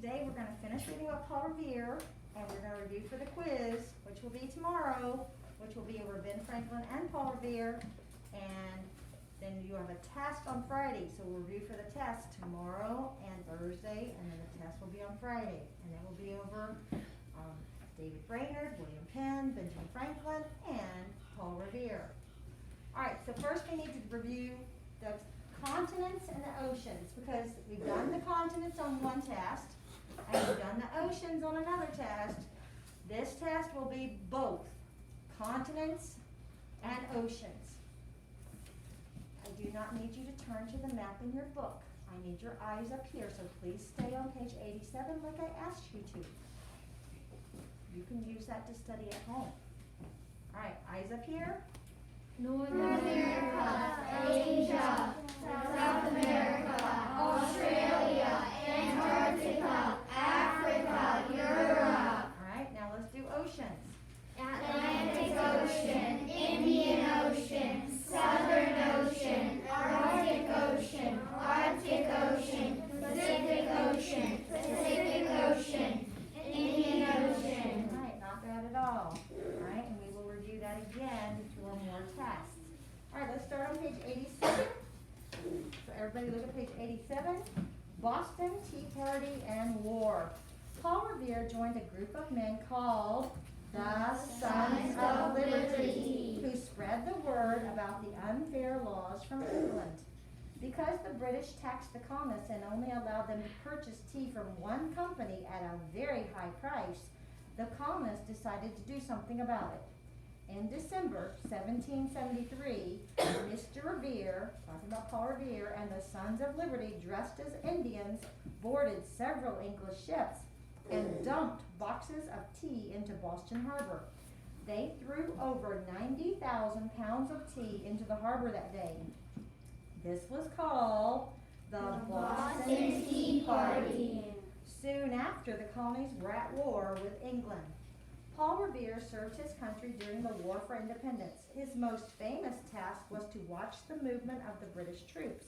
today we're going to finish reading about Paul Revere, and we're going to review for the quiz, which will be tomorrow, which will be over Ben Franklin and Paul Revere, and then you have a test on Friday, so we'll review for the test tomorrow and Thursday, and then the test will be on Friday, and it will be over David Brainerd, William Penn, Benjamin Franklin, and Paul Revere. All right, so first we need to review the continents and the oceans, because we've done the continents on one test, and we've done the oceans on another test. This test will be both continents and oceans. I do not need you to turn to the map in your book. I need your eyes up here, so please stay on page 87 like I asked you to. You can use that to study at home. All right, eyes up here. North America, Asia, South America, Australia, Antarctica, Africa, Europe. All right, now let's do oceans. Atlantic Ocean, Indian Ocean, Southern Ocean, Arctic Ocean, Arctic Ocean, Pacific Ocean, Pacific Ocean, Indian Ocean. All right, not bad at all. All right, and we will review that again for more tests. All right, let's start on page 87. So everybody look at page 87. Boston Tea Party and War. Paul Revere joined a group of men called the Sons of Liberty, who spread the word about the unfair laws from England. Because the British taxed the colonists and only allowed them to purchase tea from one company at a very high price, the colonists decided to do something about it. In December 1773, Mr. Revere, talking about Paul Revere, and the Sons of Liberty, dressed as Indians, boarded several English ships and dumped boxes of tea into Boston Harbor. They threw over 90,000 pounds of tea into the harbor that day. This was called the Boston Tea Party. Soon after, the colonies were at war with England. Paul Revere served his country during the War for Independence. His most famous task was to watch the movement of the British troops.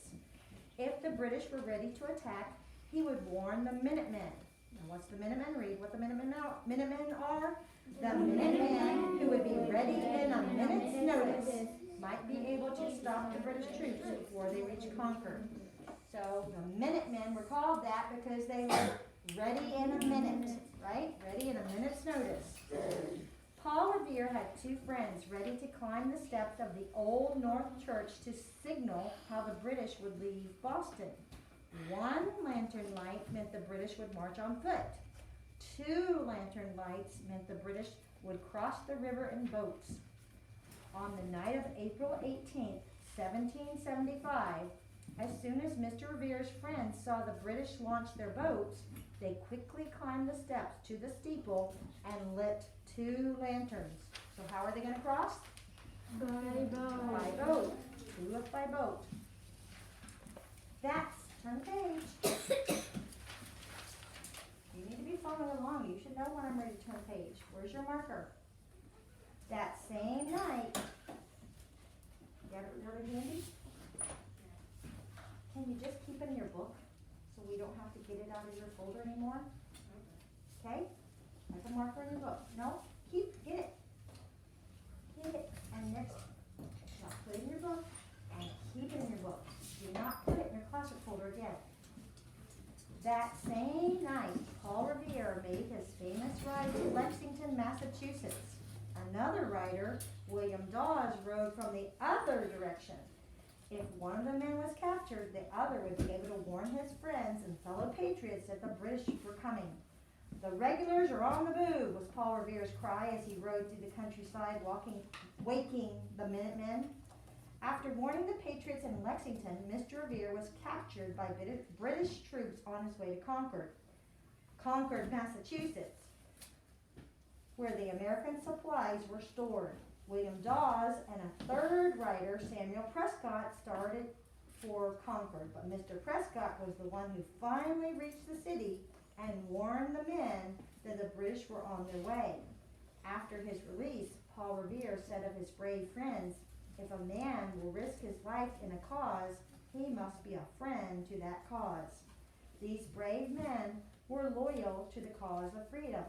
If the British were ready to attack, he would warn the Minutemen. Now what's the Minutemen? Read what the Minutemen are. The Minutemen, who would be ready in a minute's notice, might be able to stop the British troops before they reached Concord. So the Minutemen were called that because they were ready in a minute, right? Ready in a minute's notice. Paul Revere had two friends ready to climb the steps of the Old North Church to signal how the British would leave Boston. One lantern light meant the British would march on foot. Two lantern lights meant the British would cross the river in boats. On the night of April 18th, 1775, as soon as Mr. Revere's friends saw the British launch their boats, they quickly climbed the steps to the steeple and lit two lanterns. So how are they going to cross? By boat. By boat. Two up by boat. Turn the page. You need to be following along. You should know when I'm ready to turn the page. Where's your marker? That same night. You have it really handy? Can you just keep it in your book so we don't have to get it out of your folder anymore? Okay? Like a marker in your book. No? Get it. Get it. And next, now put it in your book and keep it in your book. Do not put it in your classic folder again. That same night, Paul Revere made his famous ride to Lexington, Massachusetts. Another rider, William Dawes, rode from the other direction. If one of the men was captured, the other would be able to warn his friends and fellow patriots that the British were coming. The regulars are on the move, was Paul Revere's cry as he rode through the countryside, waking the Minutemen. After warning the patriots in Lexington, Mr. Revere was captured by British troops on his way to Concord, Massachusetts, where the American supplies were stored. William Dawes and a third rider, Samuel Prescott, started for Concord, but Mr. Prescott was the one who finally reached the city and warned the men that the British were on their way. After his release, Paul Revere said of his brave friends, "If a man will risk his life in a cause, he must be a friend to that cause." These brave men were loyal to the cause of freedom.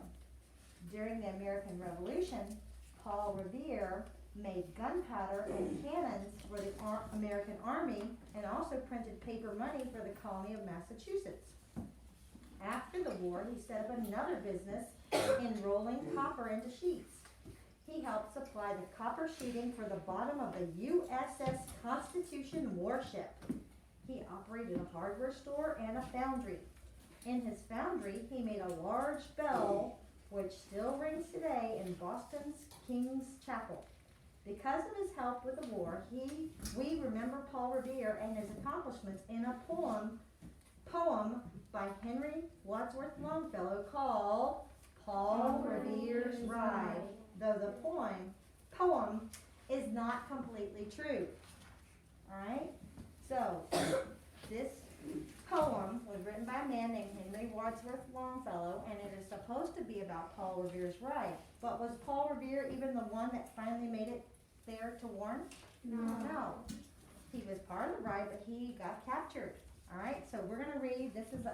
During the American Revolution, Paul Revere made gunpowder and cannons for the American Army and also printed paper money for the colony of Massachusetts. After the war, he set up another business in rolling copper into sheets. He helped supply the copper sheeting for the bottom of the USS Constitution warship. He operated a hardware store and a foundry. In his foundry, he made a large bell which still rings today in Boston's King's Chapel. Because of his help with the war, we remember Paul Revere and his accomplishments in a poem by Henry Wadsworth Longfellow called Paul Revere's Ride, though the poem is not completely true. Alright? So, this poem was written by a man named Henry Wadsworth Longfellow, and it is supposed to be about Paul Revere's ride. But was Paul Revere even the one that finally made it there to warn? No. He was part of the ride, but he got captured. Alright, so we're going to read, this is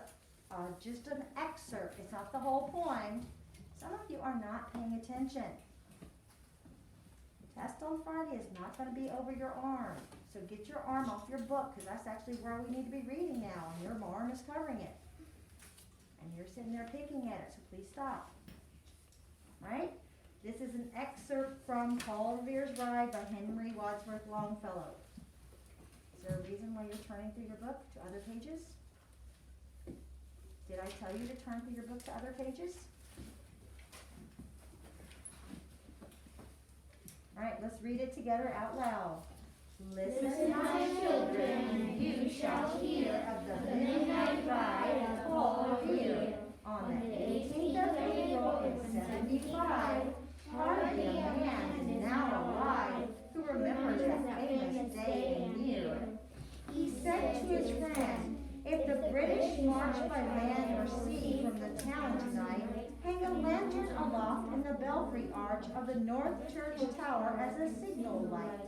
just an excerpt, it's not the whole poem. Some of you are not paying attention. Test on Friday is not going to be over your arm. So get your arm off your book, because that's actually where we need to be reading now, and your arm is covering it. And you're sitting there picking at it, so please stop. Right? This is an excerpt from Paul Revere's Ride by Henry Wadsworth Longfellow. Is there a reason why you're turning through your book to other pages? Did I tell you to turn through your book to other pages? All right, let's read it together out loud. Listen, my children, you shall hear of the midnight ride of Paul Revere. On the 18th of April in 75, hardly a man is now alive who remembers that famous day and year. He said to his friend, if the British march by land or sea from the town tonight, hang a lantern aloft in the belfry arch of the North Church Tower as a signal light.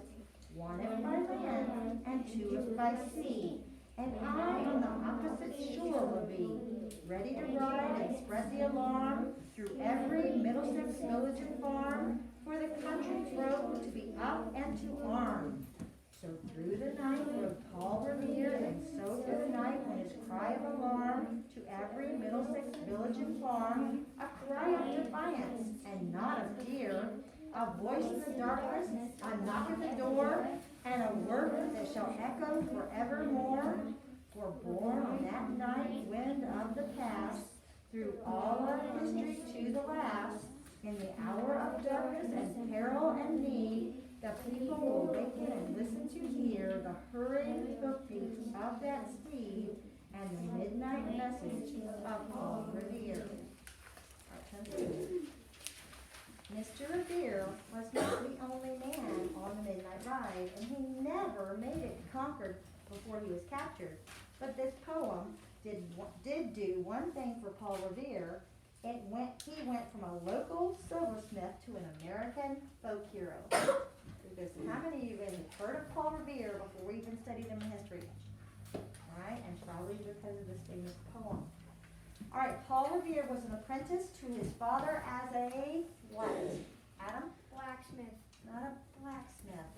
One if by land, and two if by sea, and I on the opposite shore will be, ready to ride and spread the alarm through every Middlesex village and farm, for the country folk to be up and to arm. So through the night rode Paul Revere, and so through the night when his cry of alarm to every Middlesex village and farm, a cry of defiance and not of fear, a voice in the darkness, a knock at the door, and a word that shall echo forevermore. For born on that night wind of the past, through all of history to the last, in the hour of darkness and peril and need, the people will waken and listen to hear the hurrying hoofbeats of that steed and the midnight message of Paul Revere. Mr. Revere was not the only man on the midnight ride, and he never made it to Concord before he was captured. But this poem did do one thing for Paul Revere. He went from a local silversmith to an American folk hero. Because how many of you have heard of Paul Revere before we even studied him in history? Alright, and probably because of this famous poem. Alright, Paul Revere was an apprentice to his father as a what? Adam? Blacksmith. Not a blacksmith.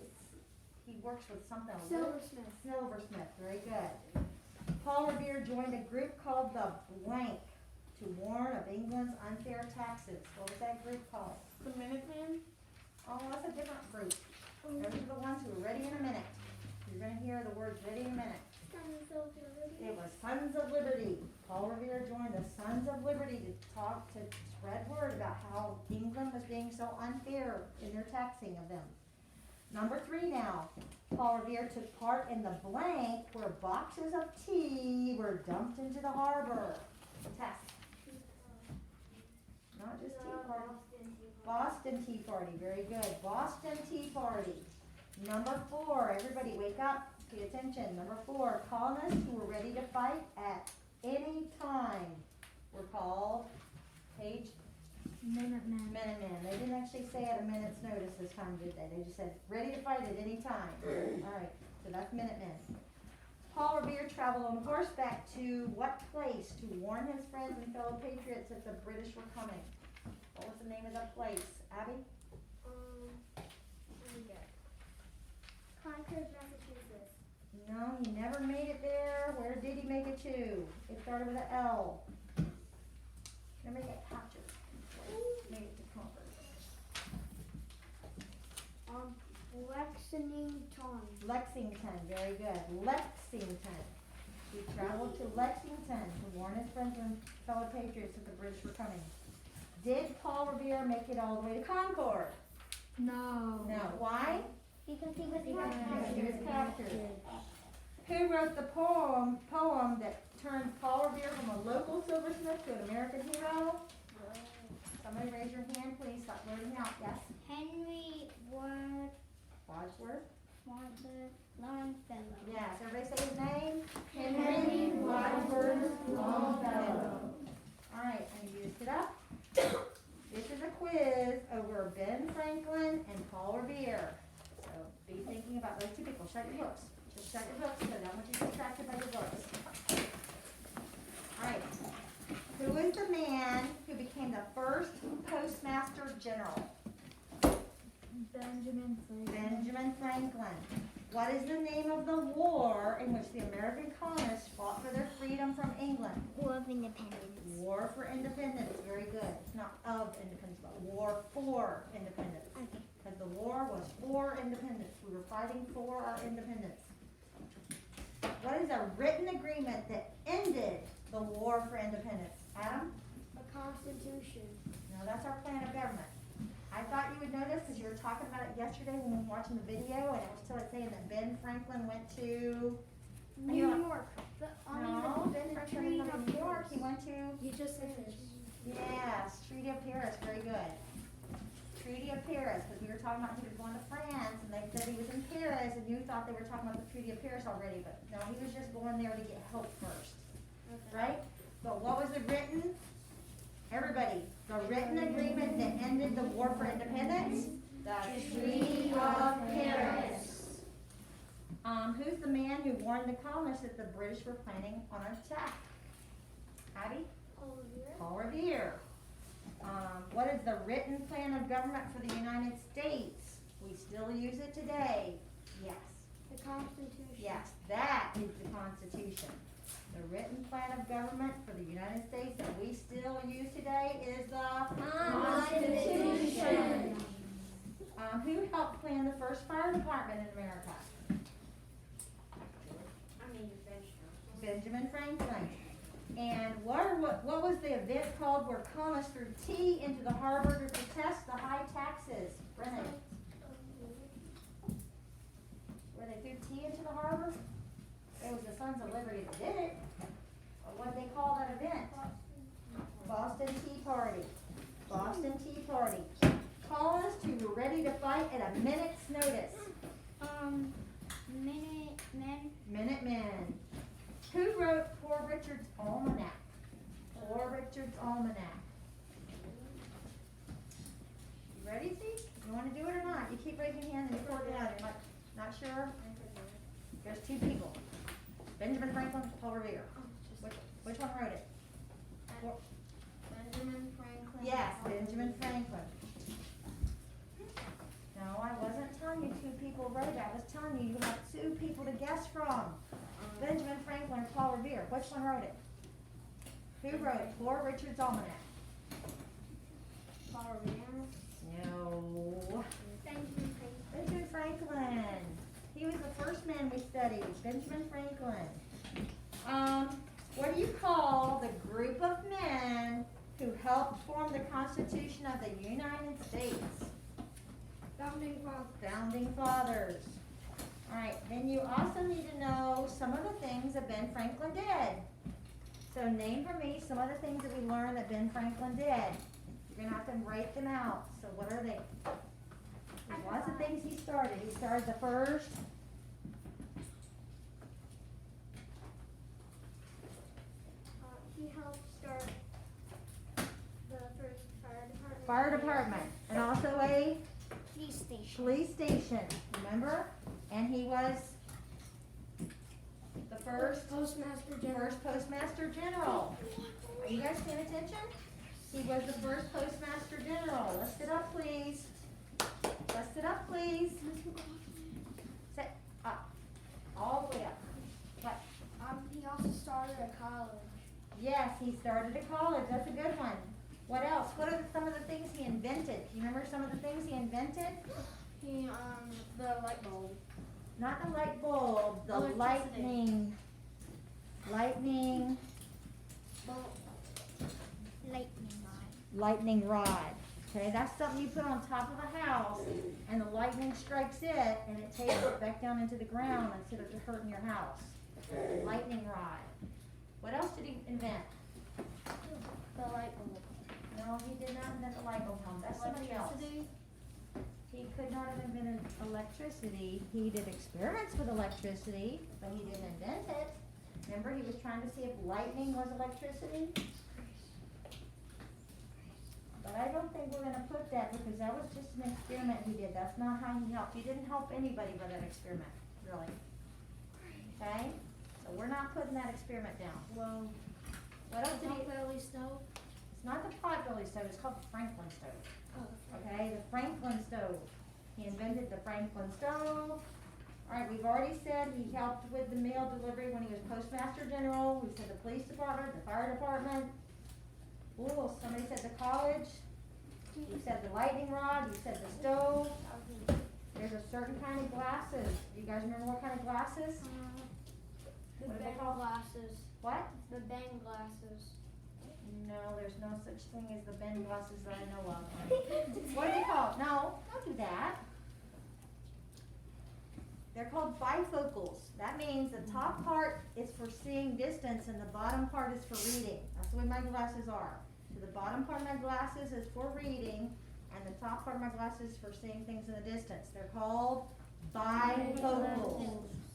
He works with something. Silversmith. Silversmith, very good. Paul Revere joined a group called the Blank to warn of England's unfair taxes. What was that group called? The Minutemen. Oh, that's a different group. Those are the ones who are ready in a minute. You're going to hear the words ready in a minute. It was Sons of Liberty. Paul Revere joined the Sons of Liberty to spread word about how England was being so unfair in their taxing of them. Number 3 now. Paul Revere took part in the Blank, where boxes of tea were dumped into the harbor. Test. Not just tea party. Boston Tea Party, very good. Boston Tea Party. Number 4, everybody wake up, pay attention. Number 4, colonists who were ready to fight at any time were called, page? Minutemen. Minutemen. They didn't actually say at a minute's notice this time, did they? They just said, ready to fight at any time. Alright, so that's Minutemen. Paul Revere travel on horseback to what place to warn his friends and fellow patriots that the British were coming? What was the name of that place? Abby? Let me get. Concord, Massachusetts. No, he never made it there. Where did he make it to? It started with an L. Let me get captured. Made it to Concord. Lexington. Lexington, very good. Lexington. He traveled to Lexington to warn his friends and fellow patriots that the British were coming. Did Paul Revere make it all the way to Concord? No. No. Why? Because he was Because he was captured. Who wrote the poem that turned Paul Revere from a local silversmith to an American hero? Somebody raise your hand, please. Stop loading out. Yes. Henry Wadsworth. Longfellow. Yes. Everybody say his name. Henry Wadsworth Longfellow. All right. And you sit up. This is a quiz over Ben Franklin and Paul Revere. So be thinking about those two people. Shut your books. Just shut your books because I don't want you distracted by your books. All right. Who is the man who became the first postmaster general? Benjamin Franklin. Benjamin Franklin. What is the name of the war in which the American colonists fought for their freedom from England? War of Independence. War for Independence. Very good. It's not of independence, but war for independence. Okay. Because the war was for independence. We were fighting for our independence. What is a written agreement that ended the war for independence? Adam? The Constitution. No, that's our plan of government. I thought you would know this because you were talking about it yesterday when we were watching the video, and it was still saying that Ben Franklin went to New York. no, Ben Franklin went to New York. He went to You just said it. yes, Treaty of Paris. Very good. Treaty of Paris, because we were talking about he was going to France, and they said he was in Paris, and you thought they were talking about the Treaty of Paris already, but no, he was just going there to get help first, right? But what was the written? Everybody, the written agreement that ended the war for independence? The Treaty of Paris. Who's the man who warned the colonists that the British were planning on an attack? Abby? Paul Revere. What is the written plan of government for the United States? We still use it today. Yes. The Constitution. Yes, that is the Constitution. The written plan of government for the United States that we still use today is the Constitution. Who helped plan the first fire department in America? Benjamin Franklin. And what was the event called where colonists threw tea into the harbor to protest the high taxes? Brennan, where they threw tea into the harbor? It was the Sons of Liberty that did it. What did they call that event? Boston Tea Party. Boston Tea Party. Colonists who were ready to fight at a minute's notice. Minutemen. Who wrote Poor Richard's Almanac? Poor Richard's Almanac. You ready, Z? You want to do it or not? You keep raising your hand and you pour it down. You're not sure? There's two people. Benjamin Franklin, Paul Revere. Which one wrote it? Benjamin Franklin. Yes, Benjamin Franklin. No, I wasn't telling you two people wrote it. I was telling you you have two people to guess from. Benjamin Franklin or Paul Revere. Which one wrote it? Who wrote it? Poor Richard's Almanac. Paul Revere. No. Benjamin Franklin. Benjamin Franklin. He was the first man we studied. Benjamin Franklin. What do you call the group of men who helped form the Constitution of the United States? Founding Fathers. Founding Fathers. All right, then you also need to know some of the things that Ben Franklin did. So name for me some of the things that we learned that Ben Franklin did. You're gonna have to write them out. So what are they? There's lots of things he started. He started the first. He helped start the first fire department. Fire department, and also a Police station. police station, remember? And he was the first Postmaster General. First Postmaster General. Are you guys paying attention? He was the first Postmaster General. Let's sit up, please. Let's sit up, please. Sit up. All the way up. What? He also started a college. Yes, he started a college. That's a good one. What else? What are some of the things he invented? Do you remember some of the things he invented? The light bulb. Not the light bulb, the Electricity. lightning Lightning rod. rod. Okay, that's something you put on top of a house, and the lightning strikes it, and it takes it back down into the ground instead of hurting your house. Lightning rod. What else did he invent? The light bulb. No, he did not invent the light bulb. That's somebody else. Electricity. He could not have invented electricity. He did experiments with electricity, but he didn't invent it. Remember, he was trying to see if lightning was electricity? But I don't think we're gonna put that because that was just an experiment he did. That's not how he helped. He didn't help anybody by that experiment, really. Okay? So we're not putting that experiment down. Well, What else did he? potbelly stove. It's not the potbelly stove, it's called the Franklin stove. Oh, Okay, the Franklin stove. He invented the Franklin stove. Alright, we've already said he helped with the mail delivery when he was Postmaster General. We said the police department, the fire department. Ooh, somebody said the college. You said the lightning rod, you said the stove. There's a certain kind of glasses. You guys remember what kind of glasses? The What are they bang called? glasses. What? The bang glasses. No, there's no such thing as the Ben glasses that I know of. What are they called? No, don't do that. They're called bifocals. That means the top part is for seeing distance and the bottom part is for reading. That's the way my glasses are. So the bottom part of my glasses is for reading and the top part of my glasses is for seeing things in the distance. They're called bifocals.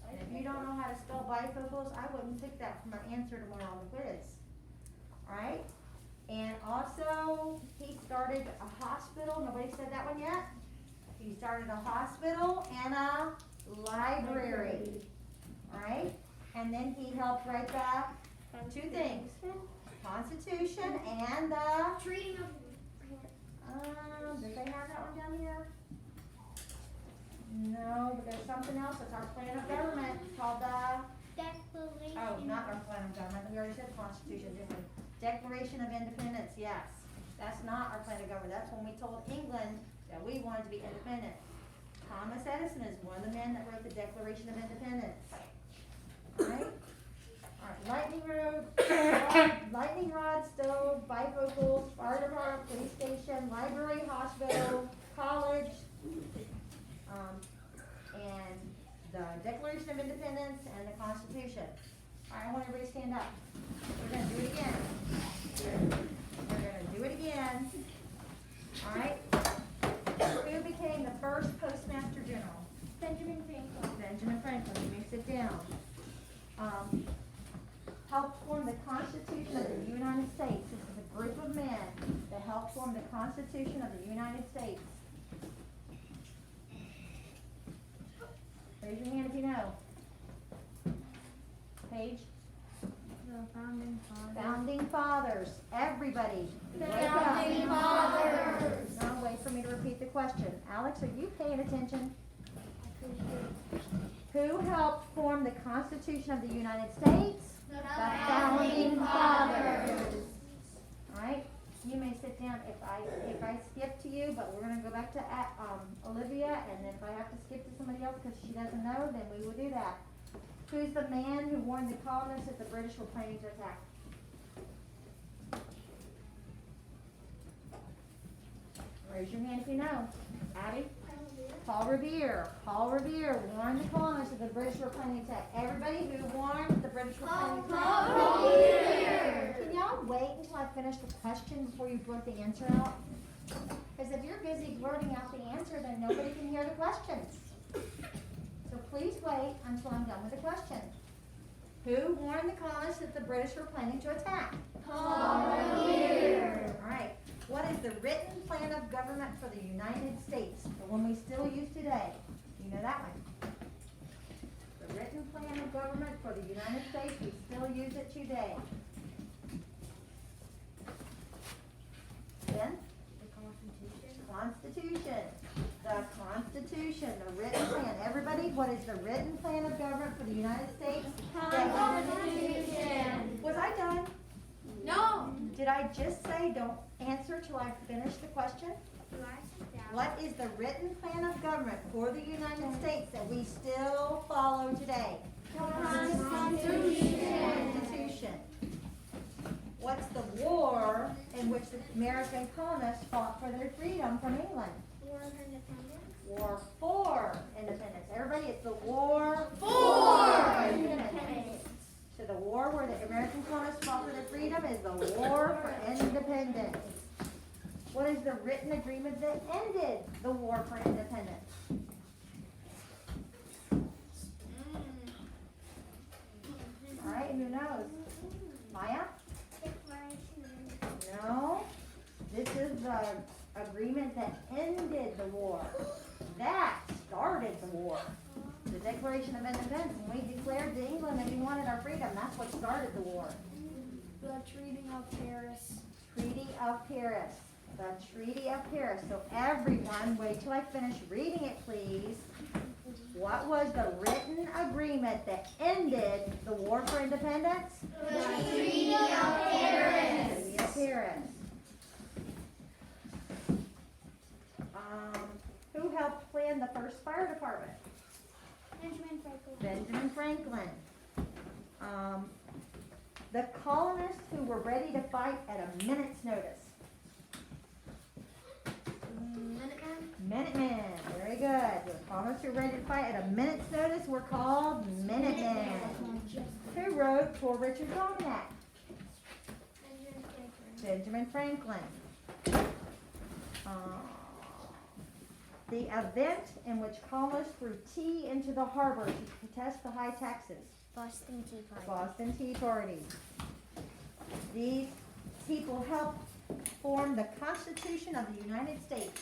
And if you don't know how to spell bifocals, I wouldn't pick that for my answer tomorrow on the quiz. Alright? And also, he started a hospital. Nobody said that one yet? He started a hospital and a library. Alright? And then he helped write the two things. Constitution and the, Treating of. did they have that one down here? No, but there's something else. It's our plan of government called the, Declaration. oh, not our plan of government. We already said Constitution, didn't we? Declaration of Independence, yes. That's not our plan of government. That's when we told England that we wanted to be independent. Thomas Edison is one of the men that wrote the Declaration of Independence. Alright? Alright, lightning rod, stove, bifocals, fire department, police station, library, hospital, college, and the Declaration of Independence and the Constitution. Alright, I want everybody to stand up. We're gonna do it again. We're gonna do it again. Alright? Who became the first Postmaster General? Benjamin Franklin. Benjamin Franklin, you may sit down. Helped form the Constitution of the United States. This is a group of men that helped form the Constitution of the United States. Raise your hand if you know. Page? The founding fathers. Founding Fathers. Everybody. wake up. Founding Fathers. Now wait for me to repeat the question. Alex, are you paying attention? Who helped form the Constitution of the United States? The Founding Fathers. Alright, you may sit down if I skip to you, but we're gonna go back to Olivia, and then if I have to skip to somebody else because she doesn't know, then we will do that. Who's the man who warned the colonists that the British were planning to attack? Raise your hand if you know. Abby? Paul Revere. Paul Revere warned the colonists that the British were planning to attack. Everybody who warned that the British were planning to attack. Paul Revere. Can y'all wait until I finish the question before you blurt the answer out? Because if you're busy blurting out the answer, then nobody can hear the questions. So please wait until I'm done with the question. Who warned the colonists that the British were planning to attack? Paul Revere. All right. What is the written plan of government for the United States, the one we still use today? You know that one. The written plan of government for the United United States, we still use it today. Then, Constitution. The Constitution, the written plan. Everybody, what is the written plan of government for the United States? Constitution. Was I done? No. Did I just say don't answer till I finish the question? What is the written plan of government for the United States that we still follow today? Constitution. What's the war in which the American colonists fought for their freedom from England? War of Independence. War for independence. Everybody, it's the war For independence. So the war where the American colonists fought for their freedom is the war for independence. What is the written agreement that ended the war for independence? All right, who knows? Maya? No. This is the agreement that ended the war. That started the war. The Declaration of Independence, when we declared to England that we wanted our freedom, that's what started the war. The Treaty of Paris. Treaty of Paris. The Treaty of Paris. So everyone, wait till I finish reading it, please. What was the written agreement that ended the war for independence? The Treaty of Paris. Treaty of Paris. Who helped plan the first fire department? Benjamin Franklin. Benjamin Franklin. The colonists who were ready to fight at a minute's notice. Minutemen. Minutemen, very good. The colonists who were ready to fight at a minute's notice were called Minutemen. Who wrote Poor Richard's Almanac? Benjamin Franklin. The event in which colonists threw tea into the harbor to protest the high taxes. Boston Tea Party. Boston Tea Party. These people helped form the Constitution of the United States.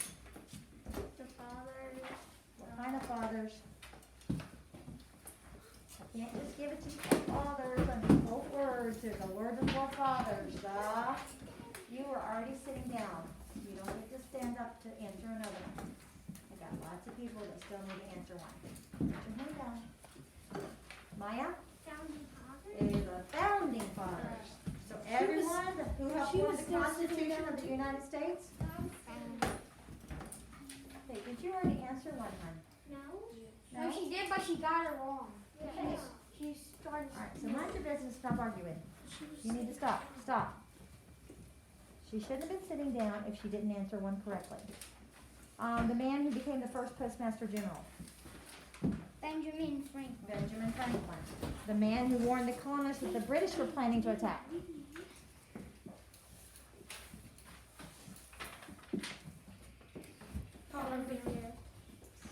The fathers. What kind of fathers? I can't just give it to you fathers. I mean, both words. There's a word before fathers. You were already sitting down. You don't get to stand up to answer another one. I got lots of people that still need to answer one. Put your hand down. Maya Founding fathers. is the founding fathers. So everyone who helped form the Constitution of the United States. Hey, did you already answer one, hon? No. No? No, she did, but she got it wrong. Okay. She started. All right, so mind your business, stop arguing. You need to stop, stop. She shouldn't have been sitting down if she didn't answer one correctly. The man who became the first postmaster general, Benjamin Franklin. Benjamin Franklin. The man who warned the colonists that the British were planning to attack.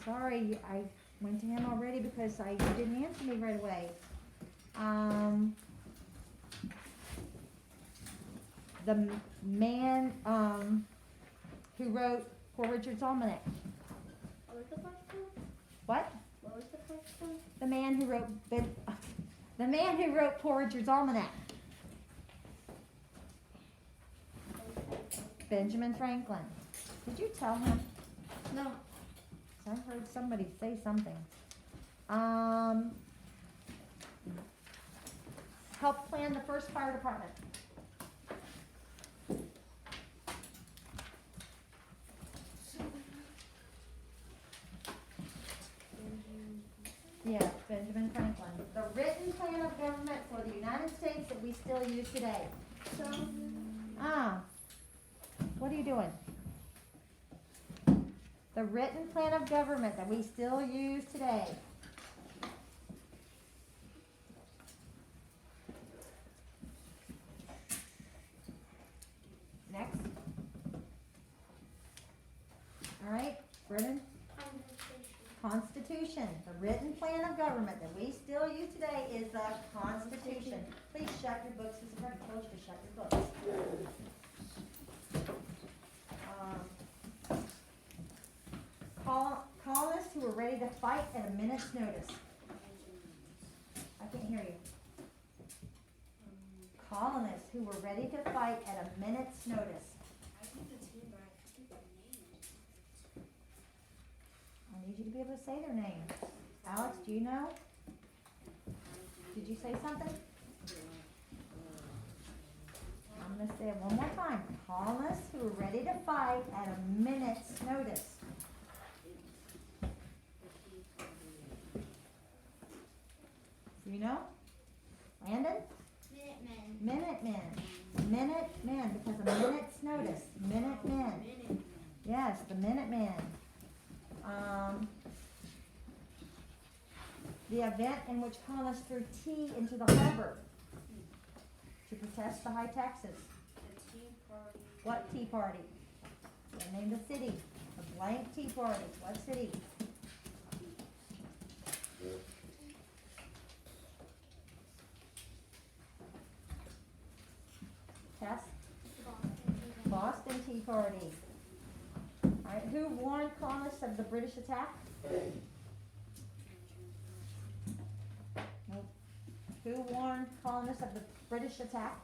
Sorry, I went to him already because you didn't answer me right away. The man who wrote Poor Richard's Almanac. What was the first one? What? What was the first one? The man who wrote the man who wrote Poor Richard's Almanac. Benjamin Franklin. Did you tell him? No. I heard somebody say something. Helped plan the first fire department. Yeah, Benjamin Franklin. The written plan of government for the United States that we still use today. What are you doing? The written plan of government that we still use today. Next. All right, Brennan. Constitution. The written plan of government that we still use today is the Constitution. Please shut your books. It's already told you to shut your books. Colonists who were ready to fight at a minute's notice. I can't hear you. colonists who were ready to fight at a minute's notice. I think it's here, but I think the name. I need you to be able to say their names. Alex, do you know? Did you say something? I'm gonna say it one more time. Colonists who were ready to fight at a minute's notice. Do you know? Landon? Minutemen. Minutemen, because a minute's notice. Minutemen. Yes, the Minutemen. The event in which colonists threw tea into the harbor to protest the high taxes. The Tea Party. What tea party? They named a city. A blank tea party. What city? Tess? Boston Tea Party. Alright, who warned colonists of the British attack? Nope. Who warned colonists of the British attack?